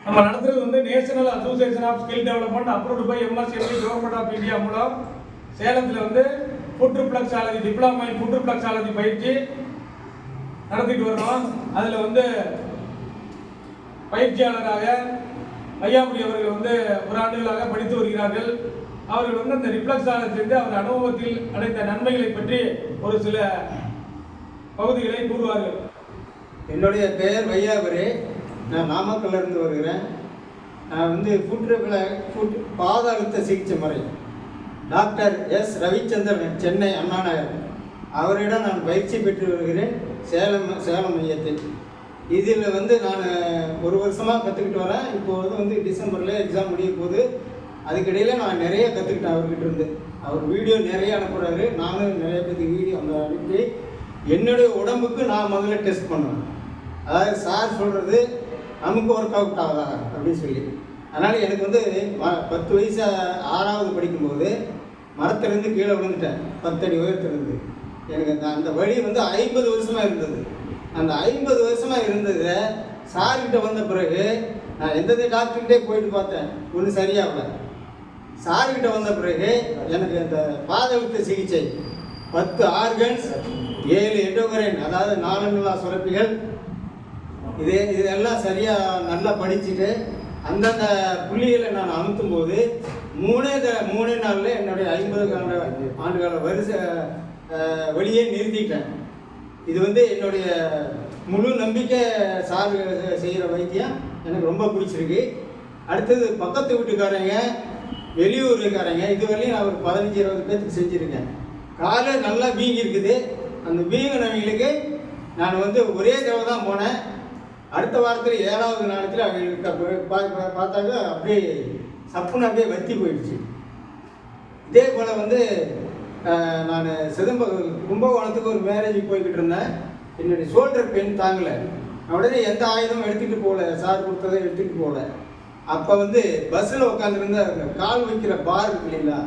நம்ம நடத்துறது வந்து national association of skill development approved by MSME government of India மூலம் சேலத்தில் வந்து foot reflexology diploma in foot reflexology பயிற்சி நடத்திட்டு வர்றோம். அதில் வந்து பயிற்சியாளராக ஐயாபுரி அவர்கள் வந்து ஒரு ஆண்டுகளாக படித்து வருகிறார்கள். அவர்கள் வந்து அந்த ரிஃப்ளெக்ஸாலஜி வந்து அவர் அனுபவத்தில் அடைந்த நன்மைகளை பற்றி ஒரு சில பகுதிகளை கூறுவார்கள். என்னுடைய பெயர் வையாபுரி. நான் நாமக்கல்ல இருந்து வருகிறேன். நான் வந்து ஃபுட் பாத அழுத்த சிகிச்சை முறை டாக்டர் எஸ் ரவிச்சந்திரன், சென்னை அண்ணா நகர், அவரிடம் நான் பயிற்சி பெற்று வருகிறேன் சேலம் மையத்தில். இதில் வந்து நான் ஒரு வருஷமாக கற்றுக்கிட்டு வரேன். இப்போது வந்து டிசம்பரில் எக்ஸாம் முடிய போது. அதுக்கிடையில் நான் நிறைய கற்றுக்கிட்டேன் அவர்கிட்ட இருந்து. அவர் வீடியோ நிறைய அனுப்புகிறாரு. நானும் நிறைய பேருக்கு வீடியோ அந்த அனுப்பி என்னுடைய உடம்புக்கு நான் முதல்ல டெஸ்ட் பண்ணுவேன். அதாவது சார் சொல்கிறது நமக்கு ஒர்க் அவுட் ஆகுதா அப்படின்னு சொல்லி. அதனால் எனக்கு வந்து 10 வயசு 6வது படிக்கும்போது மரத்துலேருந்து கீழே விழுந்துட்டேன். 10 அடி உயரத்துலேருந்து. எனக்கு அந்த வழி வந்து 50 வருஷமாக இருந்தது. அந்த 50 வருஷமாக இருந்ததை சார்கிட்ட வந்த பிறகு நான் எந்த டாக்டர்கிட்டே போயிட்டு பார்த்தேன், ஒன்றும் சரியாகல. சார்கிட்ட வந்த பிறகு எனக்கு அந்த பாத அழுத்த சிகிச்சை 10 ஆர்கன்ஸ் 7 எண்டோக்ரைன், அதாவது நாளமில்லா சுரப்பிகள், இதெல்லாம் சரியாக நல்லா படிச்சுட்டு அந்தந்த புள்ளிகளை நான் அமுத்தும் போது மூணே நாளில் என்னுடைய 50 ஆண்டுகால வழியை நிறுத்திட்டேன். இது வந்து என்னுடைய முழு நம்பிக்கை. சார் செய்கிற வைத்தியம் எனக்கு ரொம்ப பிடிச்சிருக்கு. அடுத்தது பக்கத்து வீட்டுக்காரங்க, வெளியூருக்காரங்க, இதுவரையும் நான் ஒரு 15-20 பேருக்கு செஞ்சுருக்கேன். காலை நல்லா வீங்கி இருக்குது. அந்த வீங்கினவங்களுக்கு நான் வந்து ஒரே தடவை தான் போனேன். அடுத்த வாரத்தில் 7வது நாளத்தில் அவங்களுக்கு பார்த்தாக்க அப்படியே சப்புன்னு அப்படியே வத்தி போயிடுச்சு. இதே போல் வந்து நான் கும்பகோணத்துக்கு ஒரு மேரேஜுக்கு போய்கிட்டு இருந்தேன். என்னுடைய ஷோல்டர் பெயின் தாங்கலை. உடனே எந்த ஆயுதமும் எடுத்துகிட்டு போகல, சார் கொடுத்ததை எடுத்துகிட்டு போகல. அப்போ வந்து பஸ்ஸில் உட்காந்துருந்த கால் வைக்கிற பார் இருக்கு இல்லைங்களா,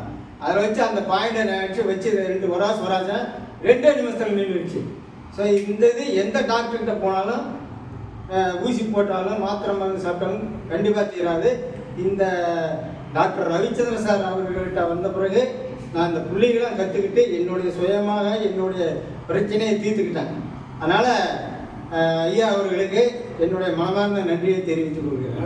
அதை வச்சு அந்த பாயிண்டை நினச்சி வச்சு 2 வராசம் 2 நிமிஷத்தில் நின்றுடுச்சு. ஸோ இந்த இது எந்த டாக்டர்கிட்ட போனாலும் ஊசி போட்டாலும் மாத்திரை மருந்து சாப்பிட்டாலும் கண்டிப்பாக தீராது. இந்த டாக்டர் ரவிச்சந்திர சார் அவர்கள்ட்ட வந்த பிறகு நான் இந்த புள்ளிகளாம் கற்றுக்கிட்டு என்னுடைய சுயமாக என்னுடைய பிரச்சனையை தீர்த்துக்கிட்டேன். அதனால் ஐயா அவர்களுக்கு என்னுடைய மனமார்ந்த நன்றியை தெரிவித்துக் கொள்கிறேன்.